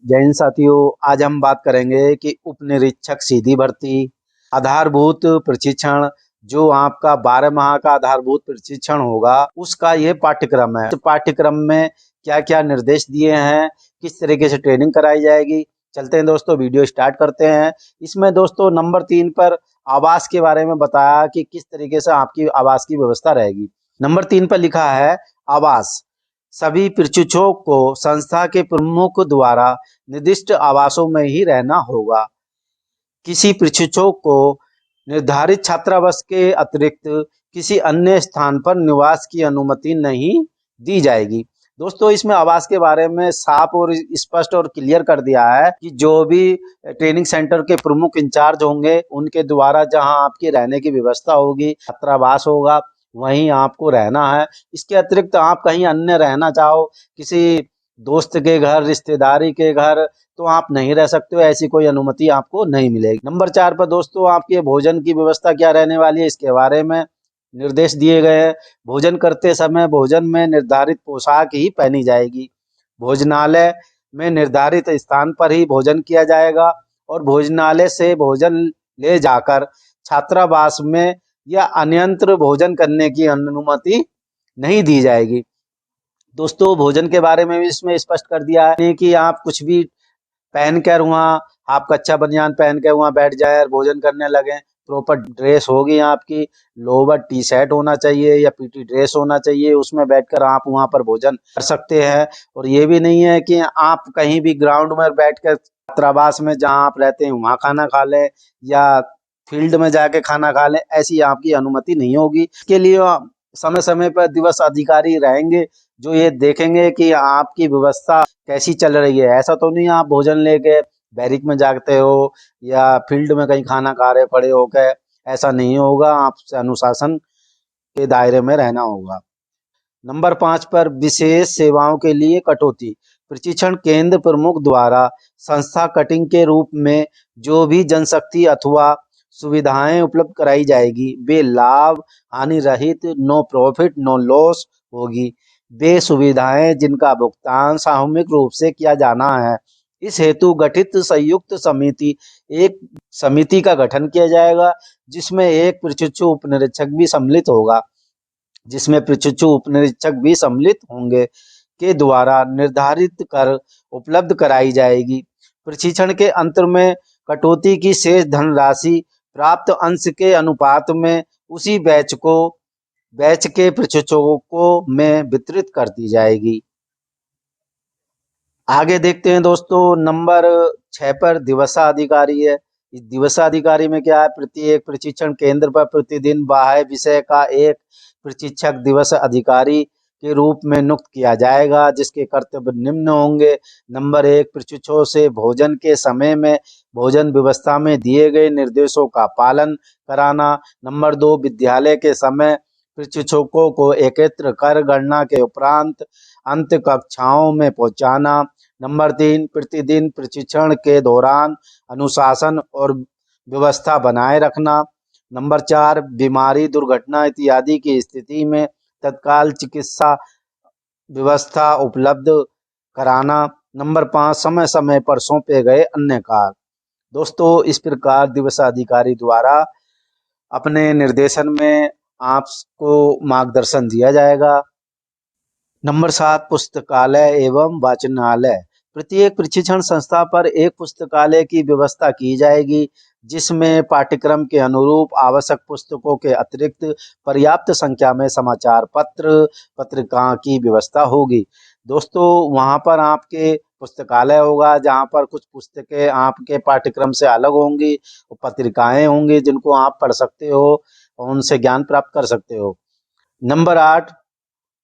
जय हिंद साथियों। आज हम बात करेंगे कि उप निरीक्षक सीधी भर्ती आधारभूत प्रशिक्षण, जो आपका 12 माह का आधारभूत प्रशिक्षण होगा, उसका ये पाठ्यक्रम है। इस पाठ्यक्रम में क्या क्या निर्देश दिए हैं, किस तरीके से ट्रेनिंग कराई जाएगी, चलते हैं दोस्तों, वीडियो स्टार्ट करते हैं। इसमें दोस्तों नंबर 3 पर आवास के बारे में बताया कि किस तरीके से आपकी आवास की व्यवस्था रहेगी। नंबर 3 पर लिखा है आवास। सभी प्रशिक्षुओं को संस्था के प्रमुख द्वारा निर्दिष्ट आवासों में ही रहना होगा। किसी प्रशिक्षु को निर्धारित छात्रावास के अतिरिक्त किसी अन्य स्थान पर निवास की अनुमति नहीं दी जाएगी। दोस्तों इसमें आवास के बारे में साफ और स्पष्ट और क्लियर कर दिया है कि जो भी ट्रेनिंग सेंटर के प्रमुख इंचार्ज होंगे उनके द्वारा जहां आपकी रहने की व्यवस्था होगी, छात्रावास होगा, वहीं आपको रहना है। इसके अतिरिक्त आप कहीं अन्य रहना चाहो, किसी दोस्त के घर, रिश्तेदारी के घर, तो आप नहीं रह सकते हो, ऐसी कोई अनुमति आपको नहीं मिलेगी। नंबर 4 पर दोस्तों आपके भोजन की व्यवस्था क्या रहने वाली है, इसके बारे में निर्देश दिए गए हैं। भोजन करते समय भोजन में निर्धारित पोशाक ही पहनी जाएगी। भोजनालय में निर्धारित स्थान पर ही भोजन किया जाएगा और भोजनालय से भोजन ले जाकर छात्रावास में या अन्यत्र भोजन करने की अनुमति नहीं दी जाएगी। दोस्तों भोजन के बारे में भी इसमें स्पष्ट कर दिया है कि आप कुछ भी पहनकर वहाँ, आप कच्चा बनियान पहन कर वहाँ बैठ जाए और भोजन करने लगे। प्रॉपर ड्रेस होगी आपकी, लोअर टी शर्ट होना चाहिए या पीटी ड्रेस होना चाहिए, उसमें बैठकर आप वहाँ पर भोजन कर सकते हैं। और ये भी नहीं है कि आप कहीं भी ग्राउंड में बैठकर छात्रावास में जहाँ आप रहते हैं वहाँ खाना खा लें या फील्ड में जाके खाना खा लें, ऐसी आपकी अनुमति नहीं होगी। इसके लिए समय समय पर दिवस अधिकारी रहेंगे जो ये देखेंगे कि आपकी व्यवस्था कैसी चल रही है। ऐसा तो नहीं आप भोजन लेके बैरिक में जागते हो या फील्ड में कहीं खाना खा रहे पड़े हो के, ऐसा नहीं होगा। आपसे अनुशासन के दायरे में रहना होगा। नंबर 5 पर विशेष सेवाओं के लिए कटौती। प्रशिक्षण केंद्र प्रमुख द्वारा संस्था कटिंग के रूप में जो भी जनशक्ति अथवा सुविधाएं उपलब्ध कराई जाएगी, वे लाभ हानि रहित, नो प्रॉफिट नो लॉस होगी। वे सुविधाएं जिनका भुगतान सामूहिक रूप से किया जाना है, इस हेतु गठित संयुक्त समिति, एक समिति का गठन किया जाएगा जिसमें एक प्रशिक्षु उपनिरीक्षक भी सम्मिलित होगा, के द्वारा निर्धारित कर उपलब्ध कराई जाएगी। प्रशिक्षण के अंत में कटौती की शेष धनराशि प्राप्त अंश के अनुपात में उसी बैच के प्रशिक्षकों को में वितरित कर दी जाएगी। आगे देखते हैं दोस्तों, नंबर 6 पर दिवसाधिकारी है। इस दिवसाधिकारी में क्या है, प्रत्येक प्रशिक्षण केंद्र पर प्रतिदिन बाह्य विषय का एक प्रशिक्षक दिवस अधिकारी के रूप में नियुक्त किया जाएगा, जिसके कर्तव्य निम्न होंगे। नंबर 1, प्रशिक्षुओं से भोजन के समय में भोजन व्यवस्था में दिए गए निर्देशों का पालन कराना। नंबर 2, विद्यालय के समय प्रशिक्षकों को एकत्र कर गणना के उपरांत अंत कक्षाओं में पहुंचाना। नंबर 3, प्रतिदिन प्रशिक्षण के दौरान अनुशासन और व्यवस्था बनाए रखना। नंबर 4, बीमारी, दुर्घटना इत्यादि की स्थिति में तत्काल चिकित्सा व्यवस्था उपलब्ध कराना। नंबर 5, समय समय पर सौंपे गए अन्य कार्य। दोस्तों इस प्रकार दिवसाधिकारी द्वारा अपने निर्देशन में आपको मार्गदर्शन दिया जाएगा। नंबर 7, पुस्तकालय एवं वाचनालय। प्रत्येक प्रशिक्षण संस्था पर एक पुस्तकालय की व्यवस्था की जाएगी, जिसमें पाठ्यक्रम के अनुरूप आवश्यक पुस्तकों के अतिरिक्त पर्याप्त संख्या में समाचार पत्र, पत्रिका की व्यवस्था होगी। दोस्तों वहां पर आपके पुस्तकालय होगा जहां पर कुछ पुस्तकें आपके पाठ्यक्रम से अलग होंगी, पत्रिकाएं होंगी जिनको आप पढ़ सकते हो और उनसे ज्ञान प्राप्त कर सकते हो। Number 8,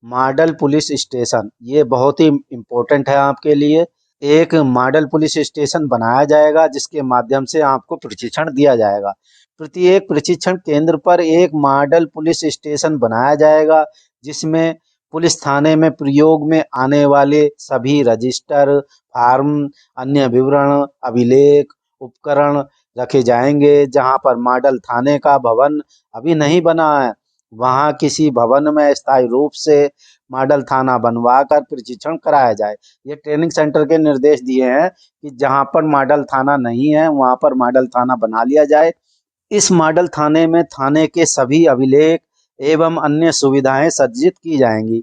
model police station. ये बहुत ही इम्पोर्टेंट है आपके लिए। एक मॉडल पुलिस स्टेशन बनाया जाएगा जिसके माध्यम से आपको प्रशिक्षण दिया जाएगा। प्रत्येक प्रशिक्षण केंद्र पर एक मॉडल पुलिस स्टेशन बनाया जाएगा जिसमें पुलिस थाने में प्रयोग में आने वाले सभी रजिस्टर, फार्म, अन्य विवरण, अभिलेख, उपकरण रखे जाएंगे। जहां पर मॉडल थाने का भवन अभी नहीं बना है, वहां किसी भवन में स्थायी रूप से मॉडल थाना बनवा कर प्रशिक्षण कराया जाए। ये ट्रेनिंग सेंटर के निर्देश दिए हैं कि जहां पर मॉडल थाना नहीं है वहां पर मॉडल थाना बना लिया जाए। इस मॉडल थाने में थाने के सभी अभिलेख एवं अन्य सुविधाएं सज्जित की जाएंगी।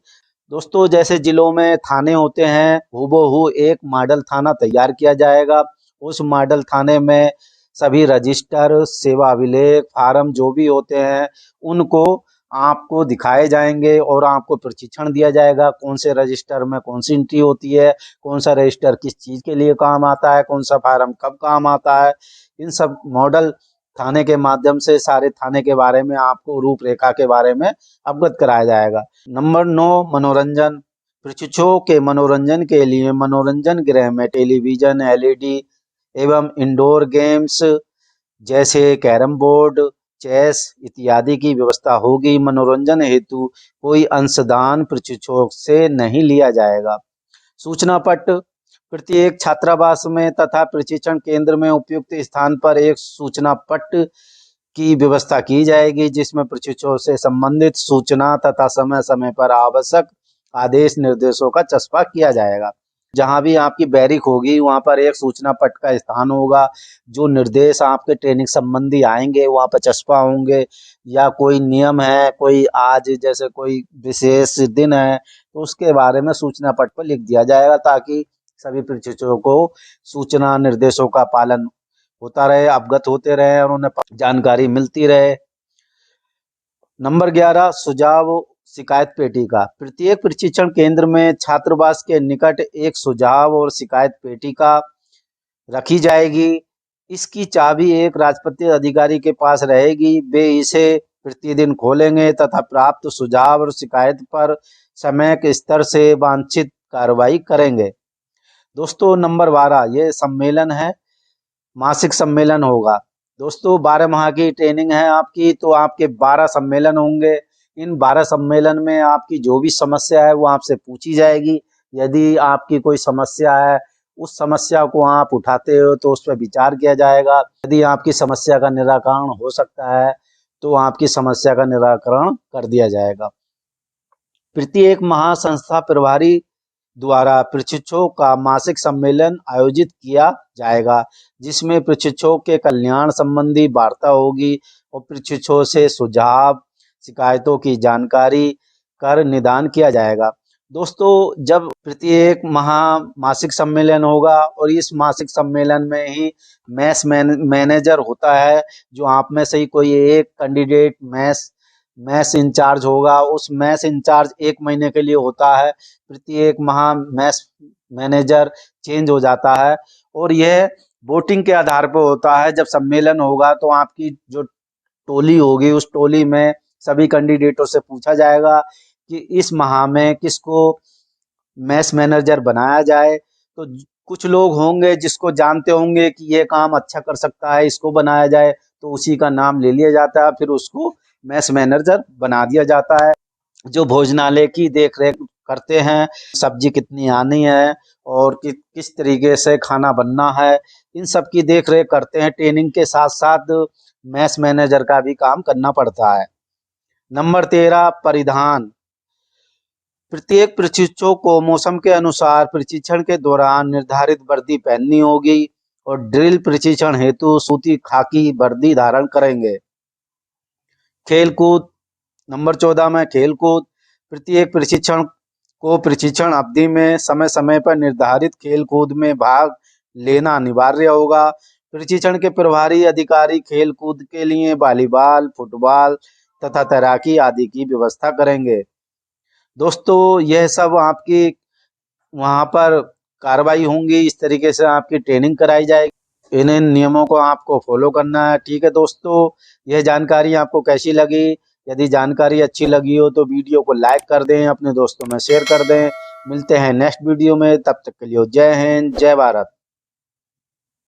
दोस्तों, जैसे जिलों में थाने होते हैं हूबहू एक मॉडल थाना तैयार किया जाएगा। उस मॉडल थाने में सभी रजिस्टर, सेवा अभिलेख, फार्म जो भी होते हैं उनको आपको दिखाए जाएंगे और आपको प्रशिक्षण दिया जाएगा। कौन से रजिस्टर में कौन सी एंट्री होती है, कौन सा रजिस्टर किस चीज के लिए काम आता है, कौन सा फार्म कब काम आता है, इन सब मॉडल थाने के माध्यम से सारे थाने के बारे में आपको रूपरेखा के बारे में अवगत कराया जाएगा। नंबर 9, मनोरंजन। प्रशिक्षुओं के मनोरंजन के लिए मनोरंजन गृह में टेलीविजन, एलईडी एवं इंडोर गेम्स जैसे कैरम बोर्ड, चेस इत्यादि की व्यवस्था होगी। मनोरंजन हेतु कोई अंशदान प्रशिक्षुओं से नहीं लिया जाएगा। सूचना पट। प्रत्येक छात्रावास में तथा प्रशिक्षण केंद्र में उपयुक्त स्थान पर एक सूचना पट की व्यवस्था की जाएगी जिसमें प्रशिक्षुओं से संबंधित सूचना तथा समय समय पर आवश्यक आदेश निर्देशों का चस्पा किया जाएगा। जहां भी आपकी बैरिक होगी वहां पर एक सूचना पट का स्थान होगा। जो निर्देश आपके ट्रेनिंग संबंधी आएंगे वहां पर चस्पा होंगे, या कोई नियम है, कोई आज जैसे कोई विशेष दिन है तो उसके बारे में सूचना पट पर लिख दिया जाएगा ताकि सभी प्रशिक्षुओं को सूचना निर्देशों का पालन होता रहे, अवगत होते रहे और उन्हें जानकारी मिलती रहे। नंबर 11, सुझाव शिकायत पेटी का। प्रत्येक प्रशिक्षण केंद्र में छात्रावास के निकट एक सुझाव और शिकायत पेटी का रखी जाएगी। इसकी चाबी एक राजपत्रित अधिकारी के पास रहेगी। वे इसे प्रतिदिन खोलेंगे तथा प्राप्त सुझाव और शिकायत पर समय के स्तर से वांछित कार्रवाई करेंगे। दोस्तों, नंबर 12, ये सम्मेलन है, मासिक सम्मेलन होगा। दोस्तों, 12 माह की ट्रेनिंग है आपकी, तो आपके 12 सम्मेलन होंगे। इन 12 सम्मेलन में आपकी जो भी समस्या है वो आपसे पूछी जाएगी। यदि आपकी कोई समस्या है उस समस्या को आप उठाते हो तो उस पर विचार किया जाएगा। यदि आपकी समस्या का निराकरण हो सकता है तो आपकी समस्या का निराकरण कर दिया जाएगा। प्रत्येक महासंस्था प्रभारी द्वारा प्रशिक्षुओं का मासिक सम्मेलन आयोजित किया जाएगा जिसमें प्रशिक्षुओं के कल्याण संबंधी वार्ता होगी और प्रशिक्षुओं से सुझाव शिकायतों की जानकारी कर निदान किया जाएगा। दोस्तों, जब प्रत्येक मासिक सम्मेलन होगा और इस मासिक सम्मेलन में ही मैस मैनेजर होता है, जो आप में से ही कोई एक कैंडिडेट मैस इंचार्ज होगा। उस मैस इंचार्ज 1 महीने के लिए होता है। प्रत्येक माह मैस मैनेजर चेंज हो जाता है और यह वोटिंग के आधार पर होता है। जब सम्मेलन होगा तो आपकी जो टोली होगी उस टोली में सभी कैंडिडेटों से पूछा जाएगा कि इस माह में किसको मैस मैनेजर बनाया जाए। तो कुछ लोग होंगे जिसको जानते होंगे कि ये काम अच्छा कर सकता है, इसको बनाया जाए, तो उसी का नाम ले लिया जाता है, फिर उसको मैस मैनेजर बना दिया जाता है। जो भोजनालय की देख रेख करते हैं, सब्जी कितनी आनी है और किस तरीके से खाना बनना है, इन सब की देख रेख करते हैं। ट्रेनिंग के साथ साथ मैस मैनेजर का भी काम करना पड़ता है। नंबर 13, परिधान। प्रत्येक प्रशिक्षु को मौसम के अनुसार प्रशिक्षण के दौरान निर्धारित वर्दी पहननी होगी और ड्रिल प्रशिक्षण हेतु सूती खाकी वर्दी धारण करेंगे। खेलकूद। नंबर 14 में खेलकूद। प्रत्येक प्रशिक्षण को प्रशिक्षण अवधि में समय समय पर निर्धारित खेलकूद में भाग लेना अनिवार्य होगा। प्रशिक्षण के प्रभारी अधिकारी खेलकूद के लिए वॉलीबॉल, फुटबॉल तथा तैराकी आदि की व्यवस्था करेंगे। दोस्तों, यह सब आपकी वहां पर कार्रवाई होंगी, इस तरीके से आपकी ट्रेनिंग कराई जाएगी। इन नियमों को आपको फॉलो करना है। ठीक है दोस्तों, यह जानकारी आपको कैसी लगी? यदि जानकारी अच्छी लगी हो तो वीडियो को लाइक कर दें, अपने दोस्तों में शेयर कर दें। मिलते हैं नेक्स्ट वीडियो में, तब तक के लिए जय हिंद, जय भारत।